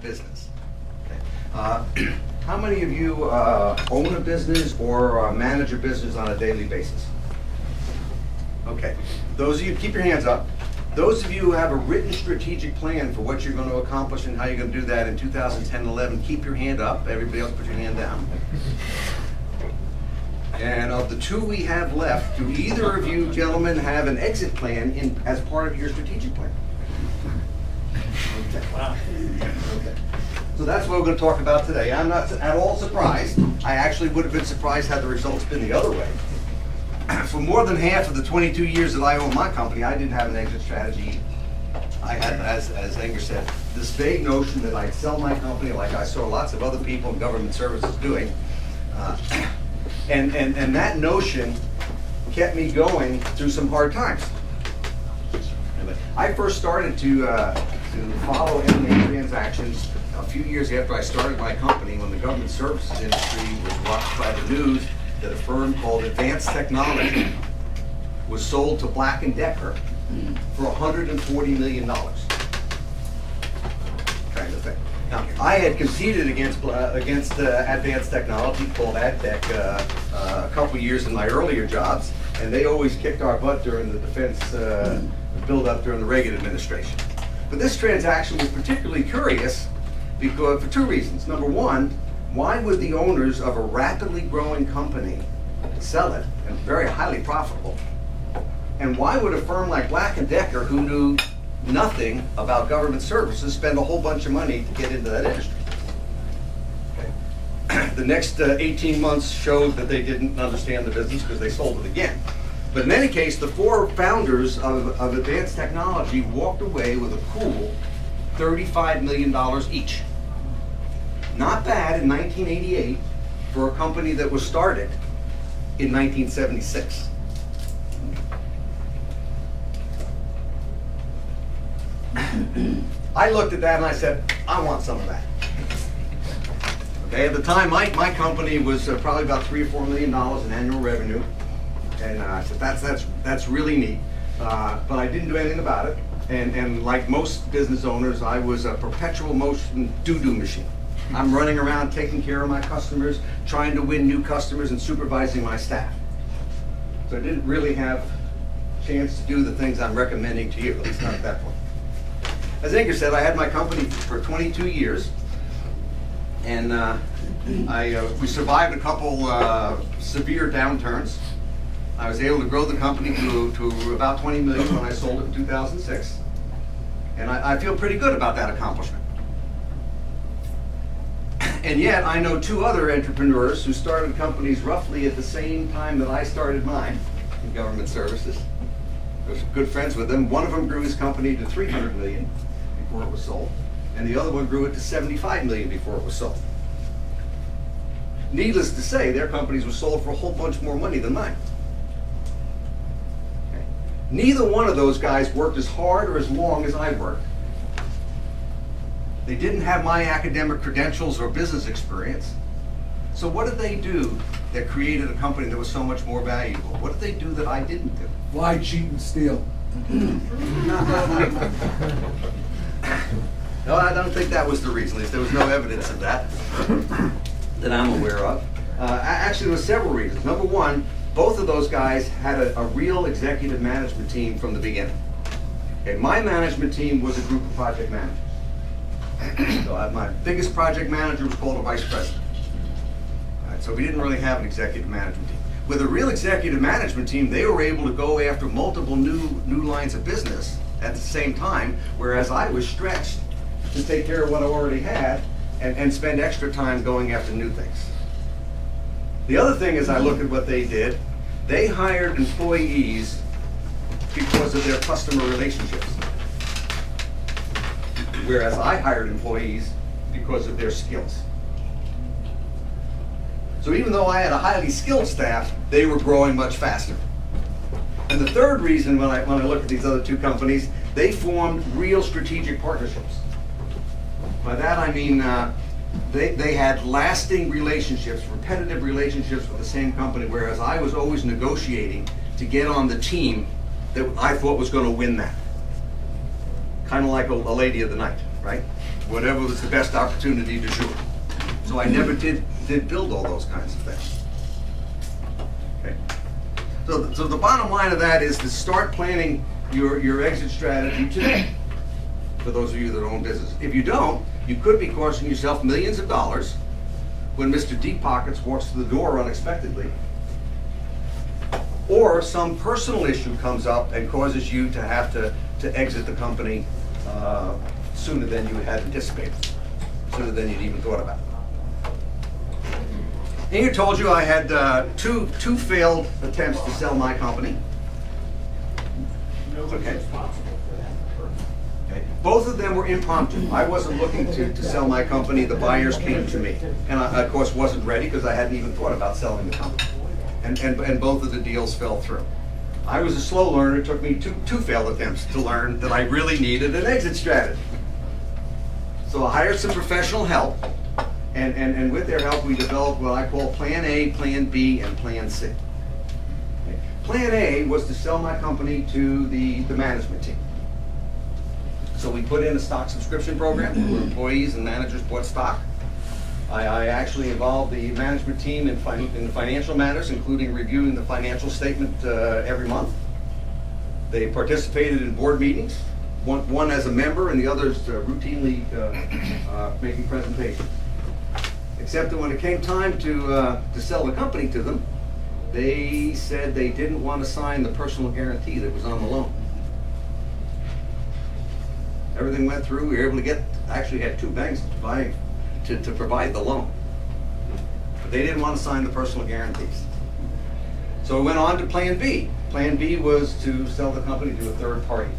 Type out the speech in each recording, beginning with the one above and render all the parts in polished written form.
business. Okay. How many of you own a business or manage a business on a daily basis? Okay, those of you, keep your hands up. Those of you who have a written strategic plan for what you're going to accomplish and how you're going to do that in 2010-11, keep your hand up. Everybody else put your hand down. And of the two we have left, do either of you gentlemen have an exit plan as part of your strategic plan? Okay. Wow. Okay. So that's what we're going to talk about today. I'm not at all surprised. I actually would have been surprised had the results been the other way. For more than half of the 22 years that I owned my company, I didn't have an exit strategy. I had, as Ingar said, this vague notion that I'd sell my company like I saw lots of other people in government services doing. And that notion kept me going through some hard times. I first started to follow M&A transactions a few years after I started my company, when the government services industry was rocked by the news that a firm called Advanced Technology was sold to Black & Decker for $140 million. Kind of thing. Now, I had competed against Advanced Technology, called AdTech, a couple years in my earlier jobs, and they always kicked our butt during the defense build-up during the Reagan administration. But this transaction was particularly curious because, for two reasons. Number one, why would the owners of a rapidly growing company sell it, and very highly profitable? And why would a firm like Black & Decker, who knew nothing about government services, spend a whole bunch of money to get into that industry? Okay. The next 18 months showed that they didn't understand the business because they sold it again. But in any case, the four founders of Advanced Technology walked away with a cool $35 million each. Not bad in 1988 for a company that was started in 1976. I looked at that and I said, I want some of that. Okay, at the time, my company was probably about $3 or $4 million in annual revenue, and I said, that's really neat. But I didn't do anything about it, and like most business owners, I was a perpetual motion doo-doo machine. I'm running around taking care of my customers, trying to win new customers, and supervising my staff. So I didn't really have a chance to do the things I'm recommending to you, at least not at that point. As Ingar said, I had my company for 22 years, and we survived a couple severe downturns. I was able to grow the company to about 20 million when I sold it in 2006, and I feel pretty good about that accomplishment. And yet, I know two other entrepreneurs who started companies roughly at the same time that I started mine in government services. I was good friends with them. One of them grew his company to 300 million before it was sold, and the other one grew it to 75 million before it was sold. Needless to say, their companies were sold for a whole bunch more money than mine. Okay. Neither one of those guys worked as hard or as long as I worked. They didn't have my academic credentials or business experience. So what did they do that created a company that was so much more valuable? What did they do that I didn't do? Lie, cheat, and steal. No, I don't think that was the reason. At least there was no evidence of that that I'm aware of. Actually, there were several reasons. Number one, both of those guys had a real executive management team from the beginning. Okay, my management team was a group of project managers. So my biggest project manager was called a vice president. All right, so we didn't really have an executive management team. With a real executive management team, they were able to go after multiple new lines of business at the same time, whereas I was stretched to take care of what I already had and spend extra time going after new things. The other thing is, I look at what they did. They hired employees because of their customer relationships, whereas I hired employees because of their skills. So even though I had a highly skilled staff, they were growing much faster. And the third reason, when I look at these other two companies, they formed real strategic partnerships. By that I mean they had lasting relationships, repetitive relationships with the same company, whereas I was always negotiating to get on the team that I thought was going to win that. Kind of like a lady of the night, right? whatever was the best opportunity du jour. So I never did build all those kinds of things. Okay. So the bottom line of that is to start planning your exit strategy today, for those of you that own business. If you don't, you could be costing yourself millions of dollars when Mr. Deep Pockets walks through the door unexpectedly, or some personal issue comes up and causes you to have to exit the company sooner than you had anticipated, sooner than you'd even thought about. Ingar told you I had two failed attempts to sell my company. Okay. Okay. Both of them were impromptu. I wasn't looking to sell my company. The buyers came to me. And I, of course, wasn't ready because I hadn't even thought about selling the company. And both of the deals fell through. I was a slow learner. It took me two failed attempts to learn that I really needed an exit strategy. So I hired some professional help. And with their help, we developed what I call Plan A, Plan B, and Plan C. Okay. Plan A was to sell my company to the management team. So we put in a stock subscription program where employees and managers bought stock. I actually involved the management team in financial matters, including reviewing the financial statement every month. They participated in board meetings, one as a member and the others routinely making presentations. Except that when it came time to sell the company to them, they said they didn't want to sign the personal guarantee that was on the loan. Everything went through. We were able to get, actually had two banks to provide the loan. But they didn't want to sign the personal guarantees. So we went on to Plan B. Plan B was to sell the company to a third party.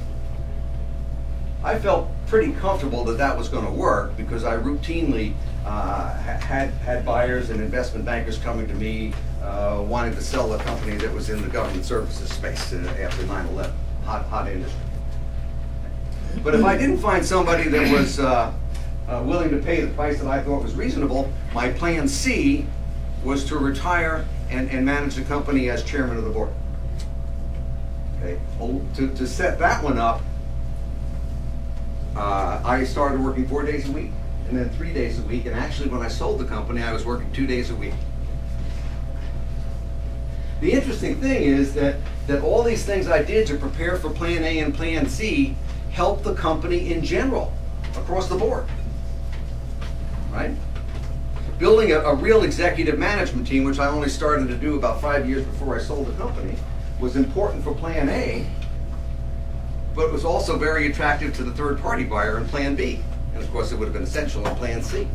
I felt pretty comfortable that that was going to work because I routinely had buyers and investment bankers coming to me wanting to sell a company that was in the government services space after 9/11, hot industry. But if I didn't find somebody that was willing to pay the price that I thought was reasonable, my Plan C was to retire and manage the company as chairman of the board. Okay. To set that one up, I started working 4 days a week and then 3 days a week, and actually when I sold the company I was working 2 days a week. The interesting thing is that all these things I did to prepare for Plan A and Plan C helped the company in general, across the board, right? Building a real executive management team, which I only started to do about 5 years before I sold the company, was important for Plan A, but it was also very attractive to the third party buyer in Plan B. And of course it would have been essential in Plan C.